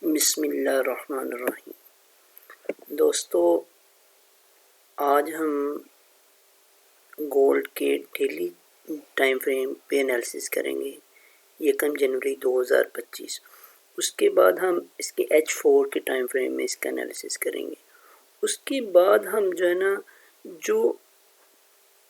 بسم اللہ الرحمن الرحیم۔ دوستو، آج ہم گولڈ کے ڈیلی ٹائم فریم پہ انالیسس کریں گے 1 جنوری 2025۔ اس کے بعد ہم اس کے H4 کے ٹائم فریم میں اس کا انالیسس کریں گے۔ اس کے بعد ہم جو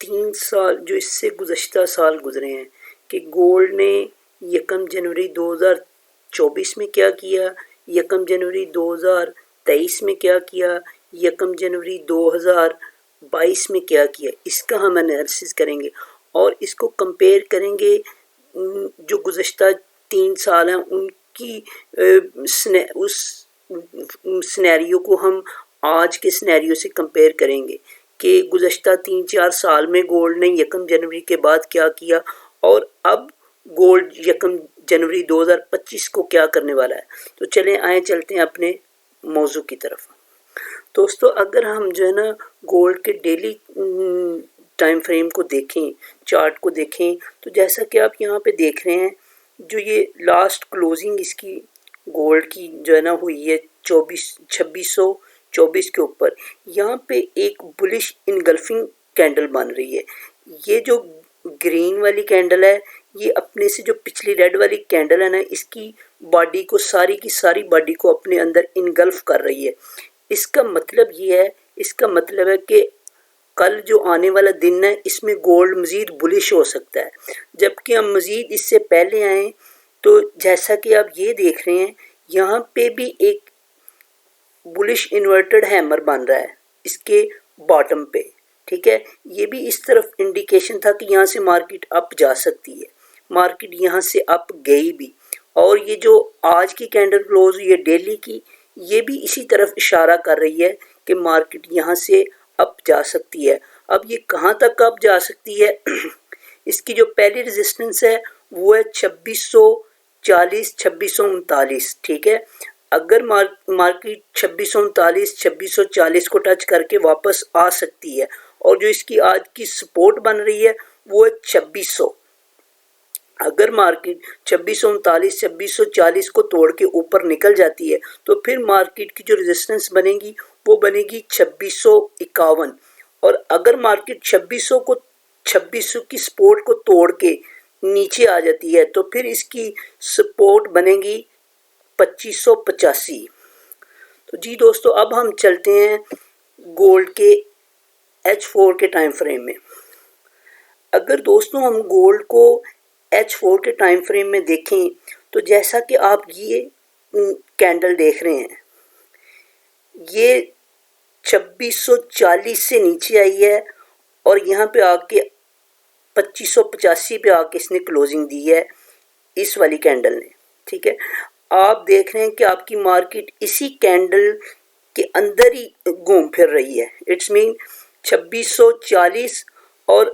3 سال جو اس سے گزشتہ سال گزرے ہیں کہ گولڈ نے 1 جنوری 2024 میں کیا کیا، 1 جنوری 2023 میں کیا کیا، 1 جنوری 2022 میں کیا کیا، اس کا ہم انالیسس کریں گے اور اس کو کمپیئر کریں گے جو گزشتہ 3 سال ہیں ان کی اس سینیریو کو ہم آج کے سینیریو سے کمپیئر کریں گے کہ گزشتہ 3-4 سال میں گولڈ نے 1 جنوری کے بعد کیا کیا اور اب گولڈ 1 جنوری 2025 کو کیا کرنے والا ہے۔ تو چلیں چلتے ہیں اپنے موضوع کی طرف۔ دوستو، اگر ہم گولڈ کے ڈیلی ٹائم فریم کو دیکھیں، چارٹ کو دیکھیں، تو جیسا کہ آپ یہاں پہ دیکھ رہے ہیں جو یہ لاسٹ کلوزنگ اس کی گولڈ کی ہوئی ہے 2624 کے اوپر، یہاں پہ ایک بلش انگلفنگ کینڈل بن رہی ہے۔ یہ جو گرین والی کینڈل ہے یہ اپنے سے جو پچھلی ریڈ والی کینڈل ہے نا، اس کی باڈی کو ساری کی ساری باڈی کو اپنے اندر انگلف کر رہی ہے۔ اس کا مطلب یہ ہے، اس کا مطلب ہے کہ کل جو آنے والا دن ہے اس میں گولڈ مزید بلش ہو سکتا ہے، جبکہ ہم مزید اس سے پہلے آئیں تو جیسا کہ آپ یہ دیکھ رہے ہیں یہاں پہ بھی ایک بلش انورٹڈ ہیمر بن رہا ہے اس کے باٹم پہ، ٹھیک ہے۔ یہ بھی اس طرف انڈیکیشن تھا کہ یہاں سے مارکیٹ اپ جا سکتی ہے، مارکیٹ یہاں سے اپ گئی بھی، اور یہ جو آج کی کینڈل کلوز ہوئی ہے ڈیلی کی، یہ بھی اسی طرف اشارہ کر رہی ہے کہ مارکیٹ یہاں سے اپ جا سکتی ہے۔ اب یہ کہاں تک اپ جا سکتی ہے؟ اس کی جو پہلی ریزسٹنس ہے وہ ہے 2640 2639، ٹھیک ہے۔ اگر مارکیٹ 2639 2640 کو ٹچ کر کے واپس آ سکتی ہے، اور جو اس کی آج کی سپورٹ بن رہی ہے وہ ہے 2600۔ اگر مارکیٹ 2639 2640 کو توڑ کے اوپر نکل جاتی ہے تو پھر مارکیٹ کی جو ریزسٹنس بنے گی وہ بنے گی 2651، اور اگر مارکیٹ 2600 کی سپورٹ کو توڑ کے نیچے آ جاتی ہے تو پھر اس کی سپورٹ بنے گی 2585۔ تو جی دوستو، اب ہم چلتے ہیں گولڈ کے H4 کے ٹائم فریم میں۔ اگر دوستو ہم گولڈ کو H4 کے ٹائم فریم میں دیکھیں تو جیسا کہ آپ یہ کینڈل دیکھ رہے ہیں یہ 2640 سے نیچے آئی ہے اور یہاں پہ آ کے 2585 پہ آ کے اس نے کلوزنگ دی ہے اس والی کینڈل نے، ٹھیک ہے۔ آپ دیکھ رہے ہیں کہ آپ کی مارکیٹ اسی کینڈل کے اندر ہی گھوم پھر رہی ہے، اٹس مین 2640 اور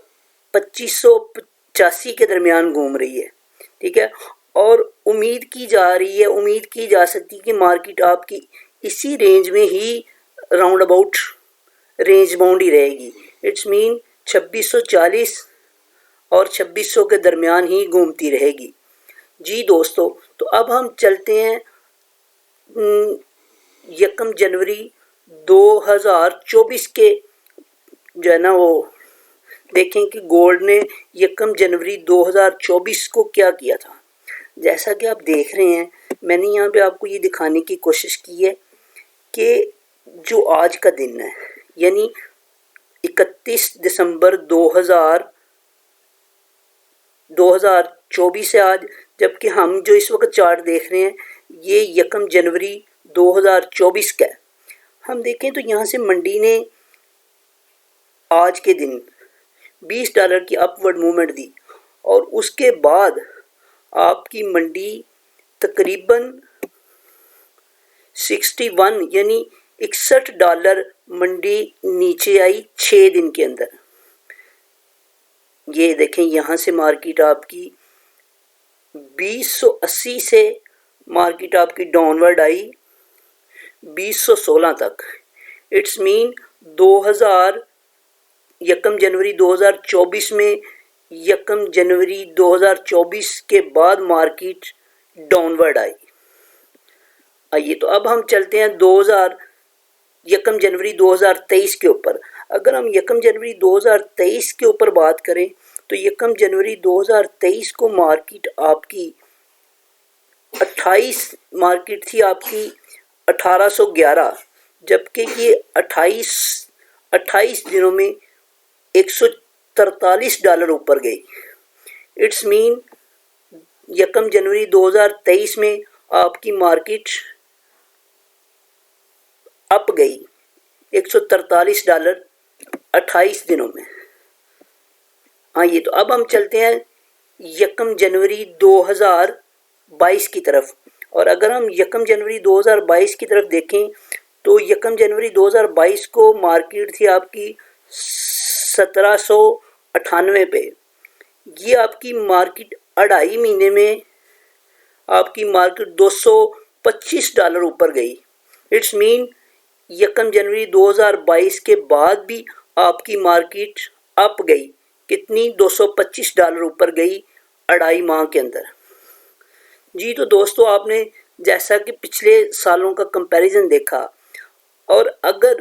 2585 کے درمیان گھوم رہی ہے، ٹھیک ہے۔ اور امید کی جا سکتی کہ مارکیٹ آپ کی اسی رینج میں ہی راؤنڈ اباؤٹ رینج باؤنڈ ہی رہے گی، اٹس مین 2640 اور 2600 کے درمیان ہی گھومتی رہے گی۔ جی دوستو، تو اب ہم چلتے ہیں 1 جنوری 2024 کے وہ دیکھیں کہ گولڈ نے 1 جنوری 2024 کو کیا کیا تھا۔ جیسا کہ آپ دیکھ رہے ہیں میں نے یہاں پہ آپ کو یہ دکھانے کی کوشش کی ہے کہ جو آج کا دن ہے یعنی 31 دسمبر 2024 سے آج، جبکہ ہم جو اس وقت چارٹ دیکھ رہے ہیں یہ 1 جنوری 2024 کا ہے۔ ہم دیکھیں تو یہاں سے منڈی نے آج کے دن $20 کی اپ ورڈ موومنٹ دی، اور اس کے بعد آپ کی منڈی تقریباً 61 یعنی $61 منڈی نیچے آئی 6 دن کے اندر۔ یہ دیکھیں یہاں سے مارکیٹ آپ کی 2080 سے مارکیٹ آپ کی ڈاؤن ورڈ آئی 2016 تک، اٹس مین 1 جنوری 2024 میں 1 جنوری 2024 کے بعد مارکیٹ ڈاؤن ورڈ آئی۔ آئیے تو اب ہم چلتے ہیں 1 جنوری 2023 کے اوپر. اگر ہم 1 جنوری 2023 کے اوپر بات کریں تو 1 جنوری 2023 کو مارکیٹ آپ کی 28 مارکیٹ تھی آپ کی 1811، جبکہ یہ 28 دنوں میں $143 اوپر گئی. اٹس مین 1 جنوری 2023 میں آپ کی مارکیٹ اپ گئی $143 28 دنوں میں. آئیے تو اب ہم چلتے ہیں 1 جنوری 2022 کی طرف. اور اگر ہم 1 جنوری 2022 کی طرف دیکھیں تو 1 جنوری 2022 کو مارکیٹ تھی آپ کی 1798 پہ. یہ آپ کی مارکیٹ 2.5 مہینے میں آپ کی مارکیٹ $225 اوپر گئی. اٹس مین 1 جنوری 2022 کے بعد بھی آپ کی مارکیٹ اپ گئی. کتنی؟ $225 اوپر گئی 2.5 ماہ کے اندر. جی تو دوستو آپ نے جیسا کہ پچھلے سالوں کا کمپیریزن دیکھا، اور اگر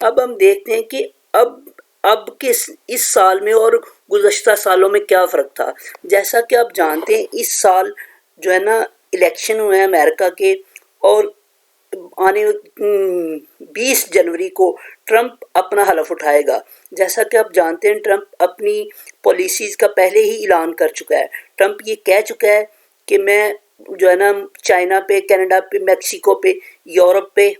اب ہم دیکھتے ہیں کہ اب کے اس سال میں اور گزشتہ سالوں میں کیا فرق تھا. جیسا کہ آپ جانتے ہیں اس سال جو ہے نا الیکشن ہوئے ہیں امریکہ کے، اور آنے 20 جنوری کو ٹرمپ اپنا حلف اٹھائے گا. جیسا کہ آپ جانتے ہیں ٹرمپ اپنی پالیسیز کا پہلے ہی اعلان کر چکا ہے. ٹرمپ یہ کہہ چکا ہے کہ میں جو ہے نا چائنا پہ، کینیڈا پہ، میکسیکو پہ، یورپ پہ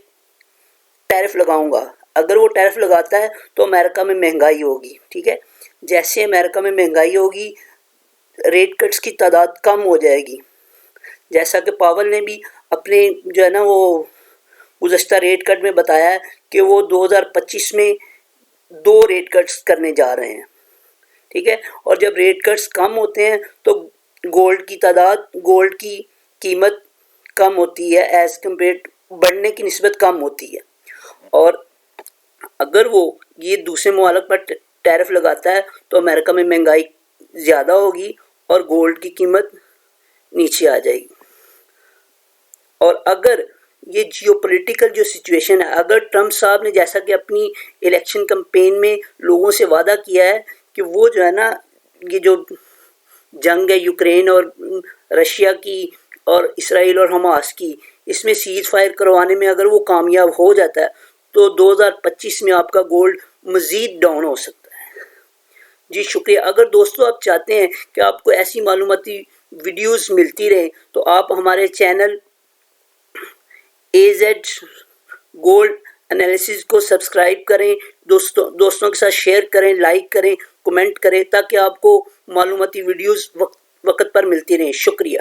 ٹیرف لگاؤں گا. اگر وہ ٹیرف لگاتا ہے تو امریکہ میں مہنگائی ہوگی. ٹھیک ہے، جیسے امریکہ میں مہنگائی ہوگی ریٹ کٹس کی تعداد کم ہو جائے گی. جیسا کہ پاول نے بھی اپنے جو ہے نا وہ گزشتہ ریٹ کٹ میں بتایا ہے کہ وہ 2025 میں 2 ریٹ کٹس کرنے جا رہے ہیں. ٹھیک ہے، اور جب ریٹ کٹس کم ہوتے ہیں تو گولڈ کی قیمت کم ہوتی ہے ایز کمپیئر، بڑھنے کی نسبت کم ہوتی ہے. اور اگر وہ یہ دوسرے ممالک پر ٹیرف لگاتا ہے تو امریکہ میں مہنگائی زیادہ ہوگی اور گولڈ کی قیمت نیچے آ جائے گی. اور اگر یہ جیو پولیٹیکل جو سچویشن ہے، اگر ٹرمپ صاحب نے جیسا کہ اپنی الیکشن کمپین میں لوگوں سے وعدہ کیا ہے کہ وہ جو ہے نا یہ جو جنگ ہے یوکرین اور رشیا کی اور اسرائیل اور حماس کی، اس میں سیز فائر کروانے میں اگر وہ کامیاب ہو جاتا ہے تو 2025 میں آپ کا گولڈ مزید ڈاؤن ہو سکتا ہے. جی شکریہ. اگر دوستو آپ چاہتے ہیں کہ آپ کو ایسی معلوماتی ویڈیوز ملتی رہیں تو آپ ہمارے چینل AZ گولڈ انالیسز کو سبسکرائب کریں، دوستوں کے ساتھ شیئر کریں، لائک کریں، کمنٹ کریں، تاکہ آپ کو معلوماتی ویڈیوز وقت پر ملتی رہیں. شکریہ.